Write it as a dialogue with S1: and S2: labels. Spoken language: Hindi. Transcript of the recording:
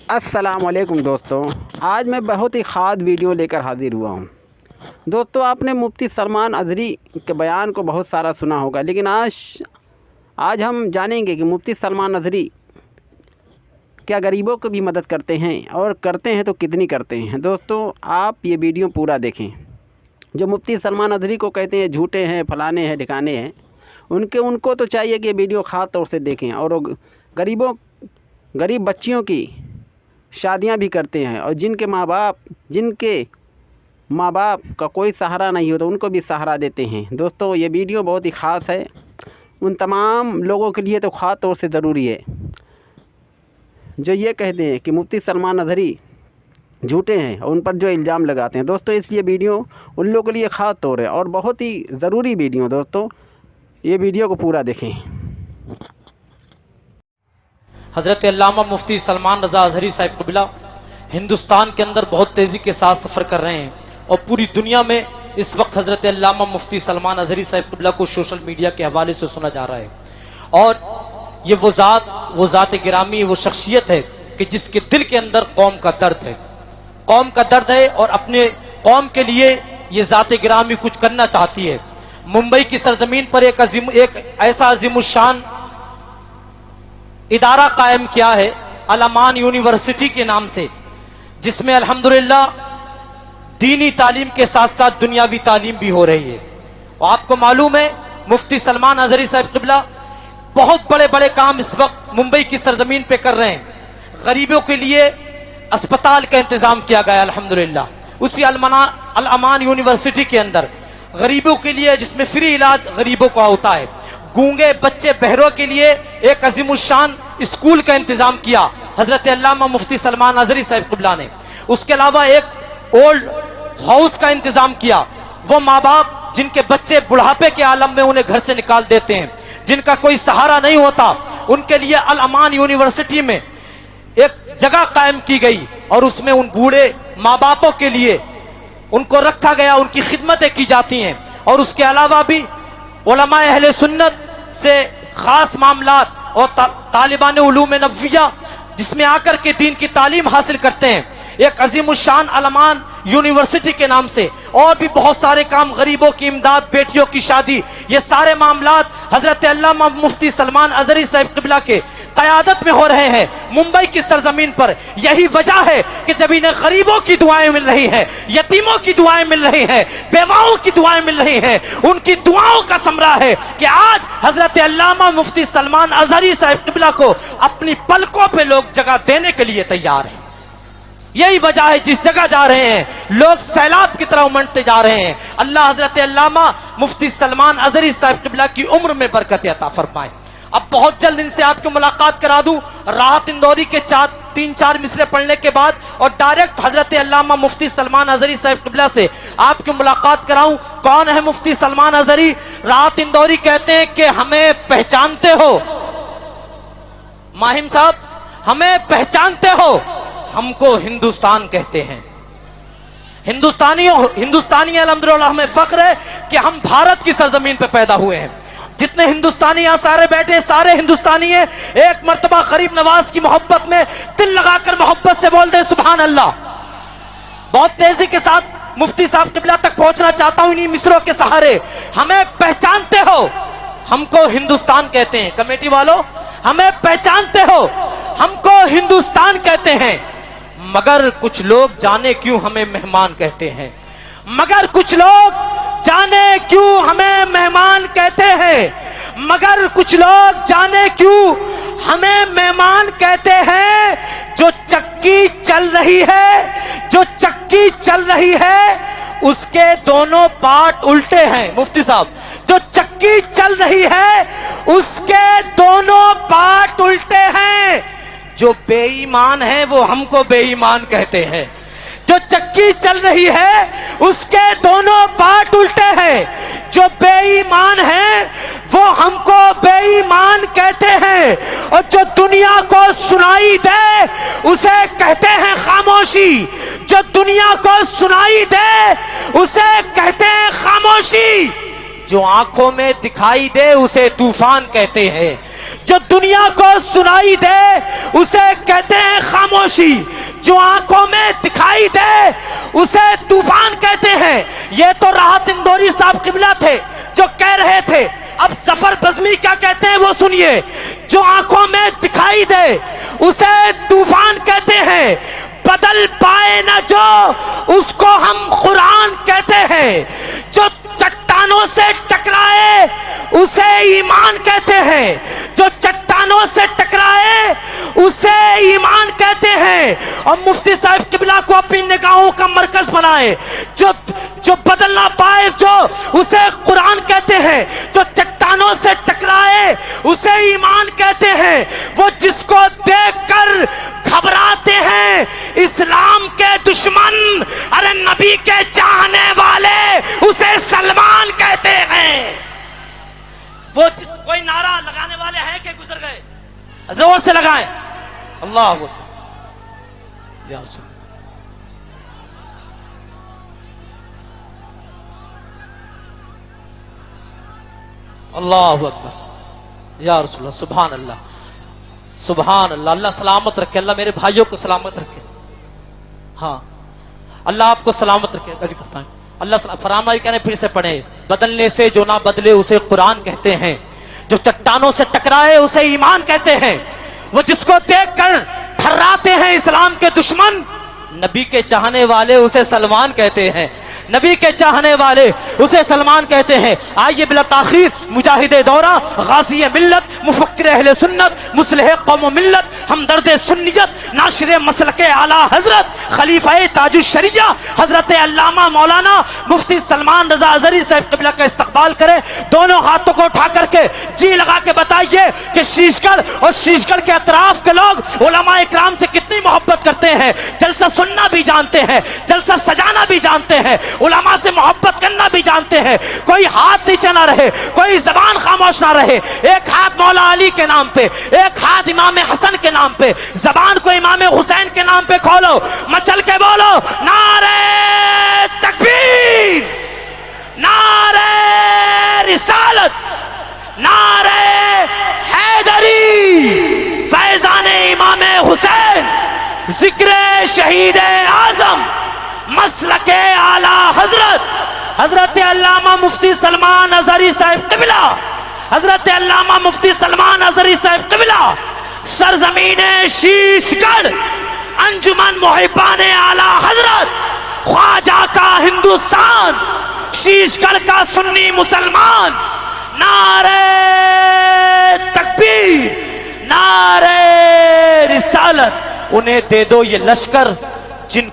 S1: अस्सलामुअलैकुम दोस्तों, आज मैं बहुत ही ख़ास वीडियो लेकर हाज़िर हुआ हूँ। दोस्तों, आपने मुफ्ती सलमान अज़हरी के बयान को बहुत सारा सुना होगा, लेकिन आज हम जानेंगे कि मुफ्ती सलमान अज़हरी क्या गरीबों की भी मदद करते हैं, और करते हैं तो कितनी करते हैं। दोस्तों, आप ये वीडियो पूरा देखें। जो मुफ्ती सलमान अज़हरी को कहते हैं झूठे हैं, फलाने हैं, ठिकाने हैं, उनको तो चाहिए कि ये वीडियो ख़ास तौर से देखें और गरीब बच्चियों की शादियां भी करते हैं, और जिनके माँ बाप का कोई सहारा नहीं होता उनको भी सहारा देते हैं। दोस्तों, ये वीडियो बहुत ही ख़ास है, उन तमाम लोगों के लिए तो ख़ास तौर से ज़रूरी है जो ये कहते हैं कि मुफ्ती सलमान अज़हरी झूठे हैं और उन पर जो इल्ज़ाम लगाते हैं। दोस्तों, इसलिए वीडियो उन लोगों के लिए ख़ास तौर है और बहुत ही ज़रूरी वीडियो। दोस्तों, ये वीडियो को पूरा देखें।
S2: हज़रत अल्लामा मुफ्ती सलमान रज़ा अज़हरी साहिब क़िबला हिंदुस्तान के अंदर बहुत तेज़ी के साथ सफ़र कर रहे हैं और पूरी दुनिया में इस वक्त हज़रत अल्लामा मुफ्ती सलमान अज़हरी साहिब क़िबला को सोशल मीडिया के हवाले से सुना जा रहा है। और ये वो ज़ात गिरामी, वो शख्सियत है कि जिसके दिल के अंदर कौम का दर्द है और अपने कौम के लिए ये ज़ात गिरामी कुछ करना चाहती है। मुंबई की सरजमीन पर एक ऐसा अज़ीमुश्शान इदारा कायम किया है अल अमान यूनिवर्सिटी के नाम से, जिसमें अल्हम्दुलिल्लाह दीनी तालीम के साथ साथ दुनियावी तालीम भी हो रही है। और आपको मालूम है मुफ्ती सलमान अज़हरी साहिब क़िबला बहुत बड़े बड़े काम इस वक्त मुंबई की सरजमीन पे कर रहे हैं। गरीबों के लिए अस्पताल का इंतजाम किया गया अल्हम्दुलिल्लाह उसी अल अमान यूनिवर्सिटी के अंदर, गरीबों के लिए जिसमें फ्री इलाज गरीबों को होता है। गूंगे बच्चे बहरों के लिए एक अजीमुशान स्कूल का इंतजाम किया हजरत अल्लामा मुफ्ती सलमान अज़हरी साहिब क़िबला ने। उसके अलावा एक ओल्ड हाउस का इंतजाम किया। वो माँ बाप जिनके बच्चे बुढ़ापे के आलम में उन्हें घर से निकाल देते हैं, जिनका कोई सहारा नहीं होता, उनके लिए अल अमान यूनिवर्सिटी में एक जगह कायम की गई और उसमें उन बूढ़े माँ बापों के लिए उनको रखा गया, उनकी खिदमतें की जाती हैं। और उसके अलावा भी उलमा अहले सुन्नत से खास मामलात और तालिबान उलूम नबविया जिसमें आकर के दीन की तालीम हासिल करते हैं, एक अजीमुशान अल अमान यूनिवर्सिटी के नाम से। और भी बहुत सारे काम, गरीबों की इमदाद, बेटियों की शादी, ये सारे मामलात हजरत अल्लामा मुफ्ती सलमान अज़हरी साहिब क़िबला के क़यादत में हो रहे हैं मुंबई की सरजमीन पर। यही वजह है कि जब इन्हें गरीबों की दुआएं मिल रही हैं, यतीमों की दुआएं मिल रही हैं, बेवाओं की दुआएं मिल रही हैं, उनकी दुआओं का समरा है कि आज हजरत अल्लामा मुफ्ती सलमान अज़हरी साहिब क़िबला को अपनी पलकों पे लोग जगह देने के लिए तैयार हैं। यही वजह है जिस जगह जा रहे हैं लोग सैलाब की तरह उमड़ते जा रहे हैं। अल्लाह हजरत अल्लामा मुफ्ती सलमान अज़हरी साहिब क़िबला की उम्र में बरकत अता फरमाए। अब बहुत जल्द इनसे आपको मुलाकात करा दूं, राहत इंदौरी के 3-4 मिसरे पढ़ने के बाद, और डायरेक्ट हजरत अल्लामा मुफ्ती सलमान अज़हरी साहिब क़िबला से आपकी मुलाकात कराऊं। कौन है मुफ्ती सलमान अज़हरी? राहत इंदौरी कहते हैं कि हमें पहचानते हो माहिम साहब, हमें पहचानते हो? हमको हिंदुस्तान कहते हैं। हिंदुस्तानी अल्हम्दुलिल्लाह हमें फख्र है कि हम भारत की सरजमीन पे पैदा हुए हैं। जितने हिंदुस्तानी यहाँ सारे बैठे, सारे हिंदुस्तानी हैं। एक मर्तबा गरीब नवाज की मोहब्बत में दिल लगाकर मोहब्बत से बोल दे सुभान अल्लाह। बहुत तेजी के साथ मुफ्ती साहब क़िबला तक पहुंचना चाहता हूं इन्हीं मिसरों के सहारे। हमें पहचानते हो? हमको हिंदुस्तान कहते हैं। कमेटी वालों, हमें पहचानते हो? हमको हिंदुस्तान कहते हैं। मगर कुछ लोग जाने क्यों हमें मेहमान कहते हैं। मगर कुछ लोग जाने क्यों हमें मेहमान कहते हैं। मगर कुछ लोग जाने क्यों हमें मेहमान कहते हैं। जो चक्की चल रही है उसके दोनों पार्ट उल्टे हैं। मुफ्ती साहब, जो चक्की चल रही है उसके दोनों पार्ट उल्टे हैं। जो बेईमान है वो हमको बेईमान कहते हैं। जो चक्की चल रही है उसके दोनों पार्ट उल्टे हैं। जो बेईमान है वो हमको बेईमान कहते हैं। और जो दुनिया को सुनाई दे उसे कहते हैं खामोशी। जो दुनिया को सुनाई दे उसे कहते हैं खामोशी। जो आंखों में दिखाई दे उसे तूफान कहते हैं। जो दुनिया को सुनाई दे उसे कहते हैं खामोशी। खामोशी जो आंखों में दिखाई दे उसे तूफान कहते हैं। ये तो राहत इंदौरी साहब किबला थे जो कह रहे थे। अब जफर बज़मी क्या कहते हैं वो सुनिए। जो आंखों में दिखाई दे उसे तूफान कहते हैं, बदल पाए ना जो उसको हम कुरान कहते हैं। जो चट्टानों से टकराए उसे ईमान कहते हैं, जो चट्टानों से टकराए उसे ईमान कहते हैं। और मुफ्ती साहब किबला को अपनी निगाहों का मरकज बनाए। जो बदल ना पाए जो उसे कुरान कहते हैं, जो चट्टानों से टकराए उसे ईमान कहते हैं। वो जिसको देखकर घबराते हैं इस्लाम के दुश्मन, अरे नबी के चाहने वाले उसे सलमान कहते हैं। वो कोई नारा लगाने वाले हैं कि गुजर गए? जोर से लगाएं अल्लाह या रसूल। अल्लाह अकबर या रसूल। सुभान अल्लाह सुभान अल्लाह। अल्लाह सलामत रखे, अल्लाह मेरे भाइयों को सलामत रखे। हाँ अल्लाह आपको सलामत रखे। अभी करता है अल्लाह फरमाया, कहने फिर से पढ़े, बदलने से जो ना बदले उसे कुरान कहते हैं। जो चट्टानों से टकराए उसे ईमान कहते हैं। वो जिसको देखकर थर्राते हैं इस्लाम के दुश्मन, नबी के चाहने वाले उसे सलमान कहते हैं। नबी के चाहने वाले उसे सलमान कहते हैं। आइए बिला ताखीर मुजाहिदे दौरा, गाज़ी मिल्लत, मुफक्किर अहले सुन्नत, मुस्लिह कौम मिल्लत, हमदर्द सुन्नियत, नाशिर मसलके आला हजरत, खलीफाए ताजुश शरिया हजरत अल्लामा मौलाना मुफ्ती सलमान रजा अज़हरी साहब क़िबला का इस्तकबाल करें। दोनों हाथों को उठा करके जी लगा के बताइए कि शीशगढ़ और शीशगढ़ के अतराफ के लोग उलमा इकराम से कितनी मोहब्बत करते हैं। जलसा सुनना भी जानते हैं, जलसा सजाना भी जानते हैं, उलमा से मोहब्बत करना भी जानते हैं। कोई हाथ नीचे ना रहे, कोई जबान खामोश ना रहे। एक हाथ मौला अली के नाम पे, एक हाथ इमाम हसन के नाम पे, जबान को इमाम हुसैन के नाम पे खोलो, मचल के बोलो नारे तकबीर, नारे रिसालत, नारे हैदरी, फैजाने इमाम हुसैन, जिक्र शहीद आजम, मसलके आला हजरत हजरत अल्लामा मुफ्ती सलमान अज़हरी साहिब क़िबला, हजरत अल्लामा मुफ्ती सलमान अज़हरी साहिब क़िबला, सरजमीन शीशगढ़, अंजुमन मुहिब्बाने आला हजरत, ख्वाजा का हिंदुस्तान, शीशगढ़ का सुन्नी मुसलमान, नारे तकबीर, नारे रिसालत। उन्हें दे दो ये लश्कर